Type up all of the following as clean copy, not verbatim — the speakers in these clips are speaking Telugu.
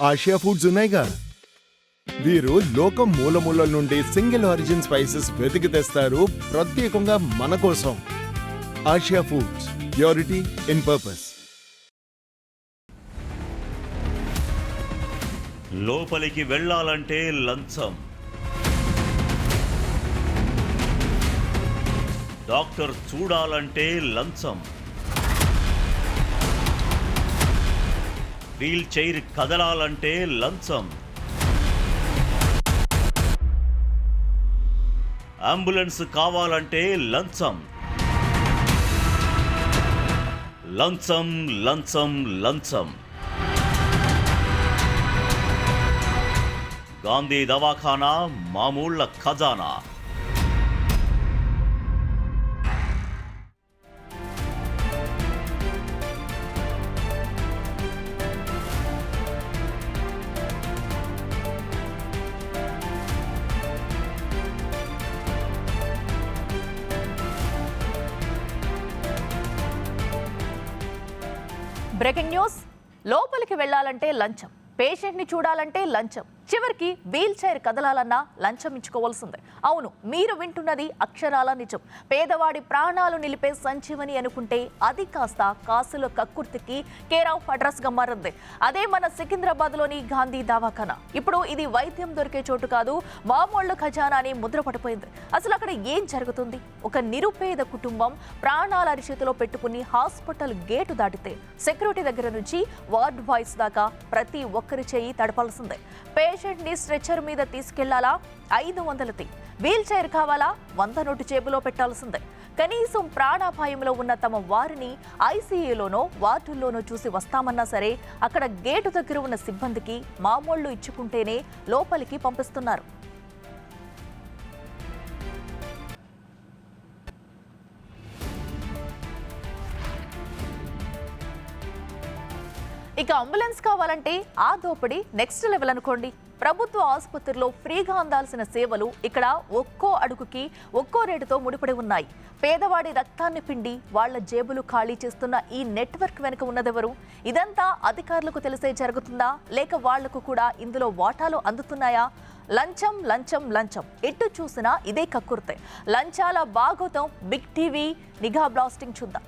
ఆసియా ఫుడ్స్ ఉన్నాయిగా. వీరు లోకం మూలమూలల నుండి సింగిల్ ఆరిజిన్ స్పైసెస్ వెతికి తెస్తారు ప్రత్యేకంగా మన కోసం. Asia foods, purity in purpose. లోపలికి వెళ్ళాలంటే లంచం, డాక్టర్ చూడాలంటే లంచం, వీల్ చైర్ కదలాలంటే లంచం, అంబులెన్స్ కావాలంటే లంచం. లంచం లంచం లంచం. గాంధీ దవాఖానా మామూళ్ళ ఖజానా. Breaking news. లోపలికి వెళ్లాలంటే లంచం, పేషెంట్ని చూడాలంటే లంచం, చివరికి వీల్ చైర్ కదలాలన్నా లంచం ఇచ్చుకోవాల్సిందే. అవును, మీరు వింటున్నది అక్షరాల నిజం. పేదవాడి ప్రాణాలు నిలిపే సంజీవని అనుకుంటే అది కాస్త కాసుల కక్కుర్తికి కేర్ ఆఫ్ అడ్రస్ గా మారింది. అదే మన సికింద్రాబాద్లోని గాంధీ దవాఖానా. ఇప్పుడు ఇది వైద్యం దొరికే చోటు కాదు, మామూళ్ళు ఖజానా అని ముద్ర పడిపోయింది. అసలు అక్కడ ఏం జరుగుతుంది? ఒక నిరుపేద కుటుంబం ప్రాణాల అరిచేతిలో పెట్టుకుని హాస్పిటల్ గేటు దాటితే సెక్యూరిటీ దగ్గర నుంచి వార్డ్ బాయ్స్ దాకా ప్రతి ఒక్కరి చేయి తడపాల్సిందే. పేషెంట్ ని స్ట్రెచర్ మీద తీసుకెళ్లాలా? 500 వీల్ చైర్ కావాలా? 100 నోటు జేబులో పెట్టాల్సిందే. కనీసం ప్రాణాపాయంలో ఉన్న తమ వారిని ఐసీయూలోనో వార్డుల్లోనో చూసి వస్తామన్నా సరే అక్కడ గేటు దగ్గర ఉన్న సిబ్బందికి మామూళ్లు ఇచ్చుకుంటేనే లోపలికి పంపిస్తున్నారు. ఇక అంబులెన్స్ కావాలంటే ఆ దోపిడీ నెక్స్ట్ లెవెల్ అనుకోండి. ప్రభుత్వ ఆసుపత్రిలో ఫ్రీగా అందాల్సిన సేవలు ఇక్కడ ఒక్కో అడుగుకి ఒక్కో రేటుతో ముడిపడి ఉన్నాయి. పేదవాడి రక్తాన్ని పిండి వాళ్ల జేబులు ఖాళీ చేస్తున్న ఈ నెట్వర్క్ వెనుక ఉన్నదెవరు? ఇదంతా అధికారులకు తెలిసే జరుగుతుందా, లేక వాళ్లకు కూడా ఇందులో వాటాలు అందుతున్నాయా? లంచం లంచం లంచం, ఎటు చూసినా ఇదే కక్కుర్తే. లంచాల బాగోతం బిగ్ టీవీ నిఘా బ్లాస్టింగ్ చూద్దాం.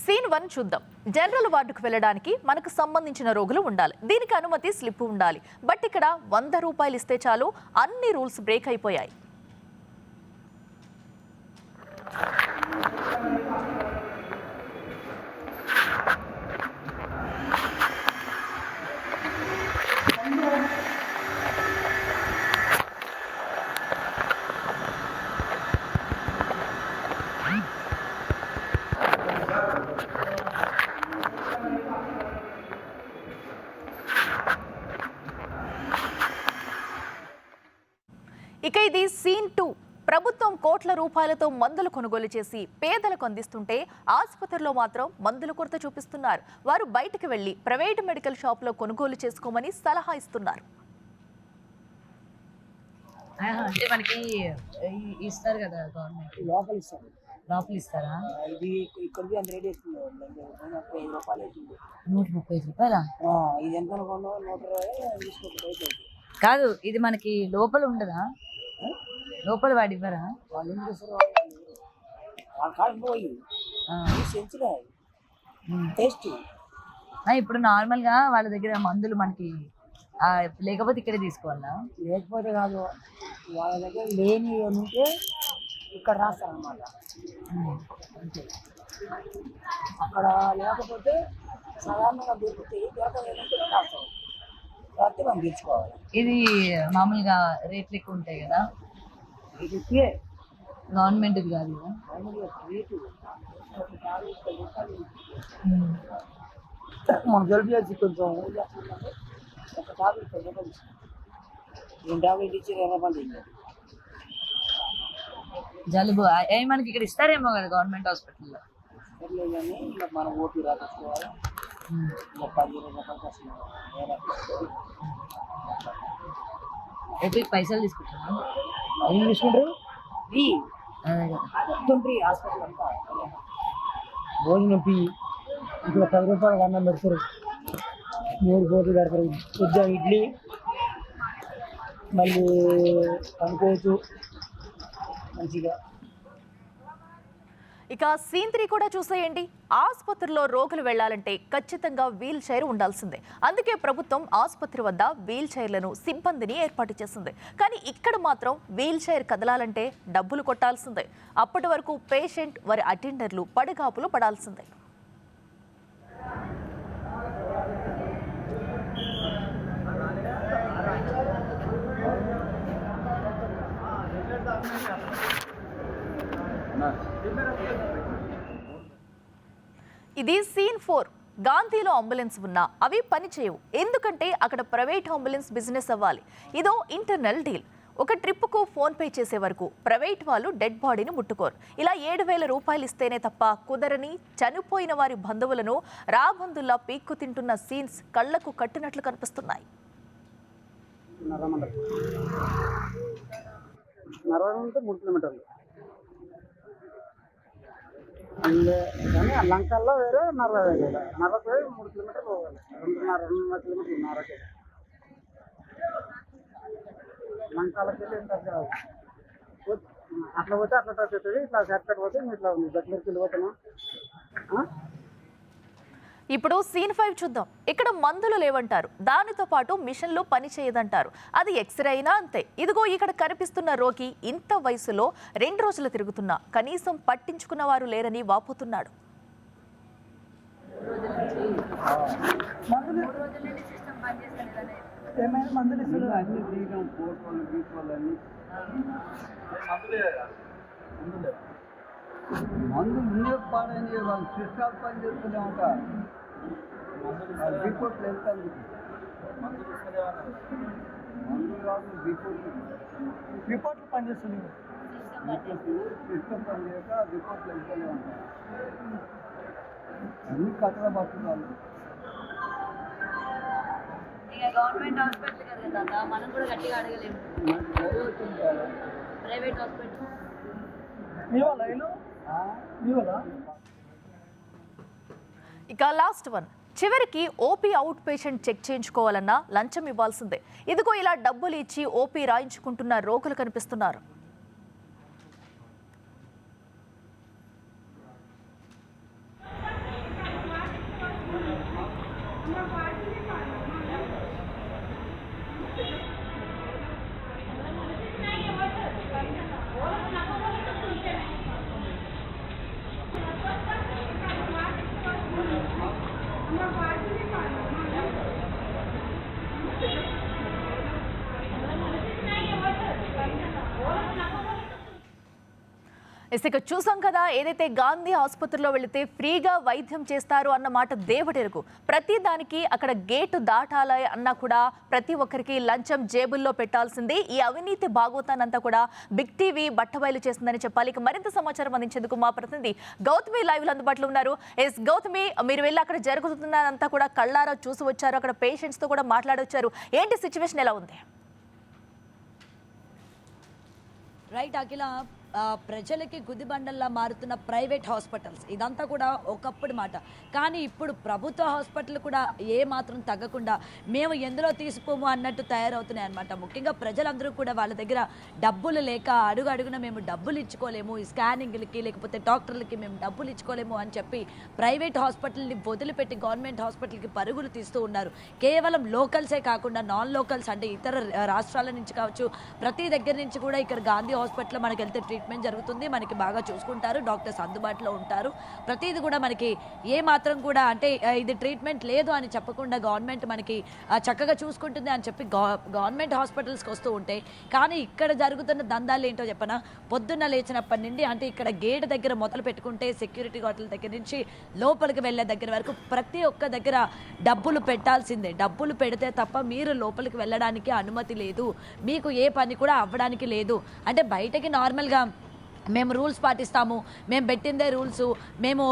సీన్ 1 చూద్దాం. జనరల్ వార్డుకు వెళ్ళడానికి మనకు సంబంధించిన రోగులు ఉండాలి. దీనికి అనుమతి స్లిప్ ఉండాలి. బట్ ఇక్కడ 100 రూపాయలు ఇస్తే చాలు అన్ని రూల్స్ బ్రేక్ అయిపోయాయి. ఇక ఇది సీన్ 2. ప్రభుత్వం కోట్ల రూపాయలతో మందులు కొనుగోలు చేసి పేదలకు అందిస్తుంటే ఆసుపత్రిలో మాత్రం మందుల కొరత చూపిస్తున్నారు. వారు బయటకు వెళ్లి ప్రైవేట్ మెడికల్ షాప్ లో కొనుగోలు చేసుకోమని సలహా ఇస్తున్నారు. అంటే మనకి ఇస్తారు కదా గవర్నమెంట్, లోపల ఇస్తారా? ఇది ఇక్కడికి అంత రేట్ వేస్తుంది, 135 రూపాయలు అవుతుంది. 135 రూపాయలా? ఇది ఎంత అనుకున్నా 120 తీసుకుంటే కాదు, ఇది మనకి లోపల ఉండదా? లోపల వాడి ఇవ్వరా? వాళ్ళు ఏం చేస్తారు, వాళ్ళ కాడికి పోయి సెంచుగా టేస్ట్. ఇప్పుడు నార్మల్ గా వాళ్ళ దగ్గర మందులు మనకి లేకపోతే ఇక్కడే తీసుకోవాలా? లేకపోతే కాదు, వాళ్ళ దగ్గర లేని ఉంటే ఇక్కడ రాస్తారనమాట. అంతే, అక్కడ లేకపోతే సాధారణంగా దొరుకుతాయి, దొరకలేదంటే రాస్తారు, రాస్తే మనం తెచ్చుకోవాలి. ఇది మామూలుగా రేట్లు ఎక్కువ ఉంటాయి కదా? ఇది గవర్నమెంట్ కాదు కదా? రేటు మనం జలుబు చేసి కొంచెం ఒక టాబ్లెట్ 10 రూపాయలు ఇచ్చింది, 2 టాబ్లెట్ ఇచ్చి 20 రూపాయలు తిన్నారు. జలుబు మనకి ఇక్కడ ఇస్తారేమో కదా గవర్నమెంట్ హాస్పిటల్లో. సర్లేదు కానీ ఇలా మనం ఓపీ రాసుకోవాలి, ఇలా 10-20 రూపాయలు వస్తుంది. ఓపీకి పైసలు తీసుకుంటాను. ఏం తీసుకుంటారు? ఫ్రీ, అదే కదా. మొత్తం ఫ్రీ హాస్పిటల్ అంతా. భోజనం ఫ్రీ, ఇట్లా 10 రూపాయలు అన్నం పెడతారు, 3 పూటలు పెడతారు. కొద్దిగా ఇడ్లీ, మళ్ళీ అనుకోవచ్చు మంచిగా. ఇక సీన్ 3 కూడా చూసేయండి. ఆసుపత్రిలో రోగులు వెళ్లాలంటే ఖచ్చితంగా వీల్ చైర్ ఉండాల్సిందే. అందుకే ప్రభుత్వం ఆసుపత్రి వద్ద వీల్ చైర్లను సిబ్బందిని ఏర్పాటు చేసింది. కానీ ఇక్కడ మాత్రం వీల్ చైర్ కదలాలంటే డబ్బులు కొట్టాల్సిందే. అప్పటి వరకు పేషెంట్, వారి అటెండర్లు పడిగాపులు పడాల్సిందే. ఇది సీన్ 4. గాంధీలో అంబులెన్స్ ఉన్నా అవి పనిచేయవు. ఎందుకంటే అక్కడ ప్రైవేట్ అంబులెన్స్ బిజినెస్ అవ్వాలి. ఇదో ఇంటర్నల్ డీల్. ఒక ట్రిప్కు ఫోన్పే చేసే వరకు ప్రైవేట్ వాళ్ళు డెడ్ బాడీని ముట్టుకోరు. ఇలా 7,000 రూపాయలు ఇస్తేనే తప్ప కుదరని చనిపోయిన వారి బంధువులను రాబందుల్లా పీక్కు తింటున్న సీన్స్ కళ్లకు కట్టినట్లు కనిపిస్తున్నాయి. నడవడం 3 కిలోమీటర్లు కానీ ఆ లంకల్లో వేరే, నర్ర వేరే. నర్రకు 3 కిలోమీటర్లు పోవాలి, 2.5 కిలోమీటర్లు నర్రకి. లంకాలకి వెళ్ళి అట్లా పోతే అట్లా టచ్ అవుతుంది, ఇట్లా షార్ట్కట్ పోతే ఇట్లా ఉంది. దగ్గరికి వెళ్ళిపోతాను. ఇప్పుడు సీన్ 5 చూద్దాం. ఇక్కడ మందులు లేవంటారు, దానితో పాటు మిషన్లు పని చేయదంటారు. అది ఎక్స్రే అయినా అంతే. ఇదిగో ఇక్కడ కనిపిస్తున్న రోగి ఇంత వయసులో 2 రోజులు తిరుగుతున్నా కనీసం పట్టించుకున్న వారు లేరని వాపోతున్నాడు. మందు ముందే పాడైన సిస్టాలు పని చేస్తూనే ఉంటారు. రిపోర్ట్లు వెళ్తాను, మందు కాదు రిపోర్ట్లు పనిచేస్తుంది. సిస్టమ్ పని చేయక రిపోర్ట్లు వెళ్తూనే ఉంటారు. అన్ని కథల పట్టుకోవాలి. ఇక గవర్నమెంట్ హాస్పిటల్ కదా, మనం కూడా గట్టిగా అడగలేము. ప్రైవేట్ హాస్పిటల్ ఇక లాస్ట్ 1. చివరికి ఓపీ అవుట్ పేషెంట్ చెక్ చేయించుకోవాలన్నా లంచం ఇవ్వాల్సిందే. ఇదిగో ఇలా డబ్బులు ఇచ్చి ఓపీ రాయించుకుంటున్న రోగులు కనిపిస్తున్నారు. ఇక చూసాం కదా, ఏదైతే గాంధీ ఆసుపత్రిలో వెళితే ఫ్రీగా వైద్యం చేస్తారు అన్న మాట దేవుడెరుగు. ప్రతి దానికి అక్కడ గేటు దాటాలి అన్నా కూడా ప్రతి ఒక్కరికి లంచం జేబుల్లో పెట్టాల్సిందే. ఈ అవినీతి భాగోతానంతా కూడా బిగ్ టీవీ బట్టబయలు చేస్తుందని చెప్పాలి. ఇక మరింత సమాచారం అందించేందుకు మా ప్రతినిధి గౌతమి లైవ్లో అందుబాటులో ఉన్నారు. ఎస్ గౌతమి, మీరు వెళ్ళి అక్కడ జరుగుతున్నదంతా కూడా కళ్ళారా చూసి వచ్చారు, అక్కడ పేషెంట్స్తో కూడా మాట్లాడొచ్చారు. ఏంటి సిచ్యువేషన్ ఎలా ఉంది? రైట్ అఖిల, ప్రజలకి గుదిబండల్లా మారుతున్న ప్రైవేట్ హాస్పిటల్స్ ఇదంతా కూడా ఒకప్పుడు మాట. కానీ ఇప్పుడు ప్రభుత్వ హాస్పిటల్ కూడా ఏ మాత్రం తగ్గకుండా మేము ఎందులో తీసిపోము అన్నట్టు తయారవుతున్నాయి అన్నమాట. ముఖ్యంగా ప్రజలందరూ కూడా వాళ్ళ దగ్గర డబ్బులు లేక అడుగు అడుగున మేము డబ్బులు ఇచ్చుకోలేము, ఈ స్కానింగ్లకి లేకపోతే డాక్టర్లకి మేము డబ్బులు ఇచ్చుకోలేము అని చెప్పి ప్రైవేట్ హాస్పిటల్ని వదిలిపెట్టి గవర్నమెంట్ హాస్పిటల్కి పరుగులు తీస్తూ ఉన్నారు. కేవలం లోకల్సే కాకుండా నాన్ లోకల్స్ అంటే ఇతర రాష్ట్రాల నుంచి కావచ్చు, ప్రతి దగ్గర నుంచి కూడా ఇక్కడ గాంధీ హాస్పిటల్లో మనకి వెళ్తే ట్రీట్మెంట్ జరుగుతుంది, మనకి బాగా చూసుకుంటారు, డాక్టర్స్ అందుబాటులో ఉంటారు. ప్రతిది కూడా మనకి ఏ మాత్రం కూడా అంటే ఇది ట్రీట్మెంట్ లేదు అని చెప్పకుండా గవర్నమెంట్ మనకి చక్కగా చూసుకుంటుంది అని చెప్పి గవర్నమెంట్ హాస్పిటల్స్కి వస్తూ ఉంటే, కానీ ఇక్కడ జరుగుతున్న దందాలు ఏంటో చెప్పనా, పొద్దున్న లేచినప్పటి నుండి అంటే ఇక్కడ గేట్ దగ్గర మొదలు పెట్టుకుంటే సెక్యూరిటీ గార్డుల దగ్గర నుంచి లోపలికి వెళ్ళే దగ్గర వరకు ప్రతి ఒక్క దగ్గర డబ్బులు పెట్టాల్సిందే. డబ్బులు పెడితే తప్ప మీరు లోపలికి వెళ్ళడానికి అనుమతి లేదు, మీకు ఏ పని కూడా అవ్వడానికి లేదు. అంటే బయటకి నార్మల్గా మేము రూల్స్ పాటిస్తాము, మేము పెట్టిందే రూల్స్, మేము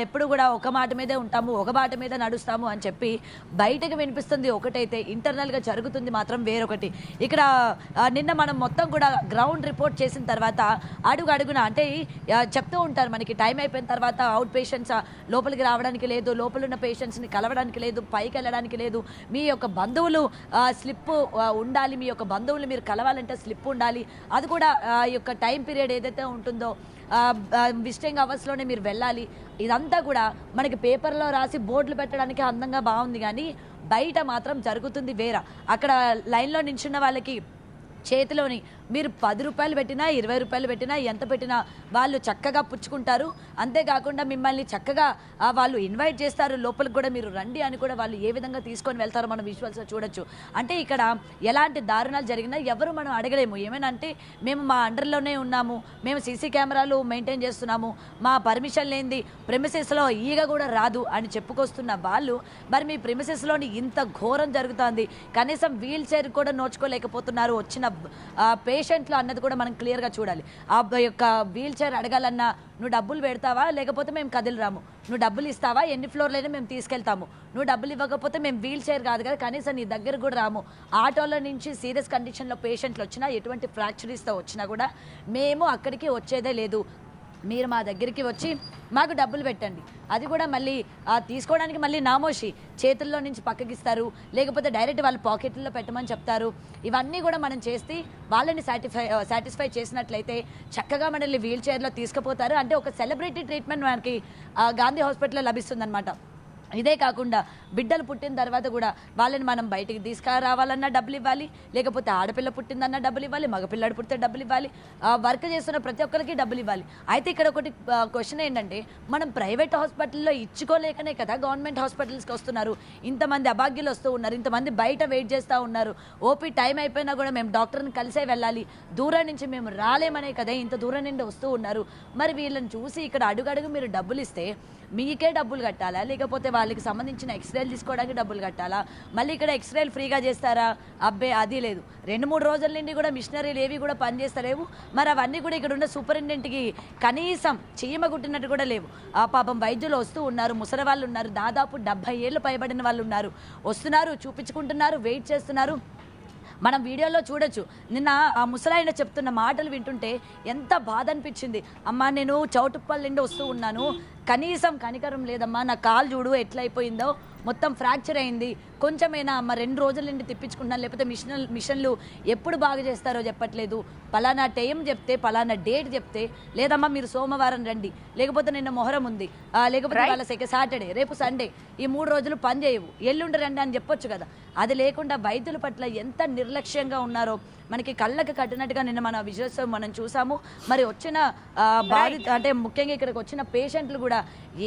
ఎప్పుడు కూడా ఒక మాట మీదే ఉంటాము, ఒక మాట మీద నడుస్తాము అని చెప్పి బయటకు వినిపిస్తుంది ఒకటైతే ఇంటర్నల్గా జరుగుతుంది మాత్రం వేరొకటి. ఇక్కడ నిన్న మనం మొత్తం కూడా గ్రౌండ్ రిపోర్ట్ చేసిన తర్వాత అడుగున అంటే చెప్తూ ఉంటారు మనకి టైం అయిపోయిన తర్వాత అవుట్ పేషెంట్స్ లోపలికి రావడానికి లేదు, లోపల ఉన్న పేషెంట్స్ని కలవడానికి లేదు, పైకి వెళ్ళడానికి లేదు, మీ యొక్క బంధువులు స్లిప్ ఉండాలి, మీ యొక్క బంధువులు మీరు కలవాలంటే స్లిప్ ఉండాలి, అది కూడా ఈ యొక్క టైం పీరియడ్ ఏదైతే ఉంటుందో విజిటింగ్ అవర్స్లోనే మీరు వెళ్ళాలి. ఇదంతా కూడా మనకి పేపర్లో రాసి బోర్డులు పెట్టడానికి అందంగా బాగుంది, కానీ బయట మాత్రం జరుగుతుంది వేరే. అక్కడ లైన్లో నిల్చున్న వాళ్ళకి చేతిలోని మీరు 10 రూపాయలు పెట్టినా 20 రూపాయలు పెట్టినా ఎంత పెట్టినా వాళ్ళు చక్కగా పుచ్చుకుంటారు. అంతేకాకుండా మిమ్మల్ని చక్కగా వాళ్ళు ఇన్వైట్ చేస్తారు, లోపలికి కూడా మీరు రండి అని కూడా వాళ్ళు ఏ విధంగా తీసుకొని వెళ్తారో మనం విజువల్స్లో చూడొచ్చు. అంటే ఇక్కడ ఎలాంటి దారుణాలు జరిగినా ఎవరు మనం అడగలేము. ఏమైనా అంటే మేము మా అండర్లోనే ఉన్నాము, మేము సీసీ కెమెరాలు మెయింటైన్ చేస్తున్నాము, మా పర్మిషన్ లేనిది ప్రెమిసెస్లో ఈగ కూడా రాదు అని చెప్పుకొస్తున్న వాళ్ళు మరి మీ ప్రెమిసెస్లోని ఇంత ఘోరం జరుగుతుంది, కనీసం వీల్ చైర్ కూడా నోచుకోలేకపోతున్నారు వచ్చిన పేషెంట్లు అన్నది కూడా మనం క్లియర్గా చూడాలి. ఆ యొక్క వీల్ చైర్ అడగాలన్నా నువ్వు డబ్బులు పెడతావా, లేకపోతే మేము కదిలిరాము, నువ్వు డబ్బులు ఇస్తావా, ఎన్ని ఫ్లోర్లైనా మేము తీసుకెళ్తాము, నువ్వు డబ్బులు ఇవ్వకపోతే మేము వీల్ చైర్ కాదు కదా కనీసం నీ దగ్గర కూడా రాము. ఆటోలో నుంచి సీరియస్ కండిషన్లో పేషెంట్లు వచ్చినా ఎటువంటి ఫ్రాక్చరీస్తో వచ్చినా కూడా మేము అక్కడికి వచ్చేదే లేదు, మీరు మా దగ్గరికి వచ్చి మాకు డబ్బులు పెట్టండి, అది కూడా మళ్ళీ తీసుకోవడానికి మళ్ళీ నామోషి చేతుల్లో నుంచి పక్కకిస్తారు, లేకపోతే డైరెక్ట్ వాళ్ళ పాకెట్లో పెట్టమని చెప్తారు. ఇవన్నీ కూడా మనం చేస్తే వాళ్ళని సాటిస్ఫై చేసినట్లయితే చక్కగా మనల్ని వీల్ చైర్లో తీసుకుపోతారు. అంటే ఒక సెలబ్రిటీ ట్రీట్మెంట్ మనకి గాంధీ హాస్పిటల్లో లభిస్తుందన్నమాట. ఇదే కాకుండా బిడ్డలు పుట్టిన తర్వాత కూడా వాళ్ళని మనం బయటికి తీసుకురావాలన్నా డబ్బులు ఇవ్వాలి, లేకపోతే ఆడపిల్ల పుట్టిందన్నా డబ్బులు ఇవ్వాలి, మగపిల్లాడు పుట్టితే డబ్బులు ఇవ్వాలి, వర్క్ చేస్తున్న ప్రతి ఒక్కరికి డబ్బులు ఇవ్వాలి. అయితే ఇక్కడ ఒకటి క్వశ్చన్ ఏంటంటే మనం ప్రైవేట్ హాస్పిటల్లో ఇచ్చుకోలేకనే కదా గవర్నమెంట్ హాస్పిటల్స్కి వస్తున్నారు, ఇంతమంది అభాగ్యులు వస్తూ ఉన్నారు, ఇంతమంది బయట వెయిట్ చేస్తూ ఉన్నారు, ఓపీ టైం అయిపోయినా కూడా మేము డాక్టర్ని కలిసే వెళ్ళాలి, దూరం నుంచి మేము రాలేమనే కదా ఇంత దూరం నుండి వస్తూ ఉన్నారు. మరి వీళ్ళని చూసి ఇక్కడ అడుగడుగు మీరు డబ్బులు ఇస్తే మీకే డబ్బులు కట్టాలా, లేకపోతే వాళ్ళకి సంబంధించిన ఎక్స్రేలు తీసుకోవడానికి డబ్బులు కట్టాలా, మళ్ళీ ఇక్కడ ఎక్స్రేలు ఫ్రీగా చేస్తారా? అబ్బే అది లేదు. 2-3 రోజుల నుండి కూడా మిషనరీలు ఏవి కూడా పనిచేస్తలేవు. మరి అవన్నీ కూడా ఇక్కడ ఉన్న సూపరింటెండెంట్కి కనీసం చీమ గుట్టినట్టు కూడా లేవు. ఆ పాపం వైద్యులు వస్తూ ఉన్నారు, ముసలి వాళ్ళు ఉన్నారు, దాదాపు 70 ఏళ్ళు పైబడిన వాళ్ళు ఉన్నారు, వస్తున్నారు, చూపించుకుంటున్నారు, వెయిట్ చేస్తున్నారు. మనం వీడియోలో చూడొచ్చు. నిన్న ఆ ముసలాయన చెప్తున్న మాటలు వింటుంటే ఎంత బాధ అనిపించింది. అమ్మా నేను చౌటుప్పల్ నుండి వస్తూ ఉన్నాను, కనీసం కనికరం లేదమ్మా, నా కాలు చూడు ఎట్లయిపోయిందో, మొత్తం ఫ్రాక్చర్ అయింది, కొంచెమైనా అమ్మ 2 రోజుల నుండి తిప్పించుకుంటున్నాను, లేకపోతే మిషన్లు ఎప్పుడు బాగా చేస్తారో చెప్పట్లేదు, పలానా టైం చెప్తే పలానా డేట్ చెప్తే లేదమ్మా మీరు సోమవారం రండి, లేకపోతే నిన్న మొహరం ఉంది, లేకపోతే వాళ్ళ సాటర్డే రేపు సండే, ఈ 3 రోజులు పని చేయవు, ఎల్లుండి రండి అని చెప్పొచ్చు కదా. అది లేకుండా వైద్యుల పట్ల ఎంత నిర్లక్ష్యంగా ఉన్నారో మనకి కళ్ళకి కట్టినట్టుగా నిన్న మన విజువల్స్ మనం చూసాము. మరి వచ్చిన బాధిత అంటే ముఖ్యంగా ఇక్కడికి వచ్చిన పేషెంట్లు కూడా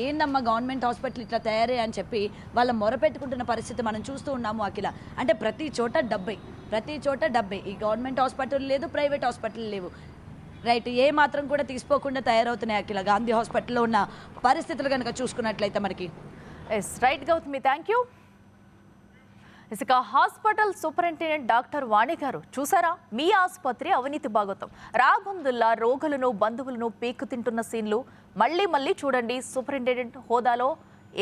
ఏందమ్మా గవర్నమెంట్ హాస్పిటల్ ఇట్లా తయారే అని చెప్పి వాళ్ళ మొరపెట్టుకుంటున్న పరిస్థితి మనం చూస్తూ ఉన్నాము. అఖిల అంటే ప్రతి చోట డబ్బే, ఈ గవర్నమెంట్ హాస్పిటల్ లేదు, ప్రైవేట్ హాస్పిటల్ లేవు, రైట్, ఏ మాత్రం కూడా తీసుకోకుండా తయారవుతున్నాయి అఖిల గాంధీ హాస్పిటల్లో ఉన్న పరిస్థితులు కనుక చూసుకున్నట్లయితే మనకి. Yes right Gautami, thank you. ఇసుక హాస్పిటల్ సూపరింటెండెంట్ డాక్టర్ వాణి గారు చూసారా మీ ఆసుపత్రి అవినీతి భాగవతం. రాబందుల్లా రోగులను బంధువులను పీక్కు తింటున్న సీన్లు మళ్ళీ చూడండి. సూపరింటెండెంట్ హోదాలో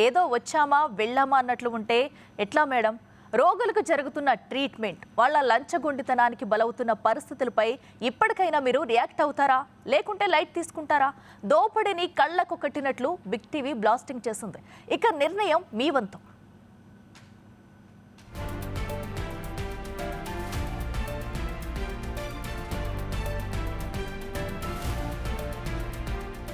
ఏదో వచ్చామా వెళ్ళామా అన్నట్లు ఉంటే ఎట్లా మేడం? రోగులకు జరుగుతున్న ట్రీట్మెంట్, వాళ్ళ లంచగొండితనానికి బలవుతున్న పరిస్థితులపై ఇప్పటికైనా మీరు రియాక్ట్ అవుతారా, లేకుంటే లైట్ తీసుకుంటారా? దోపిడీని కళ్ళకు కట్టినట్లు బిగ్ టీవీ బ్లాస్టింగ్ చేసింది. ఇక నిర్ణయం మీ వంతు.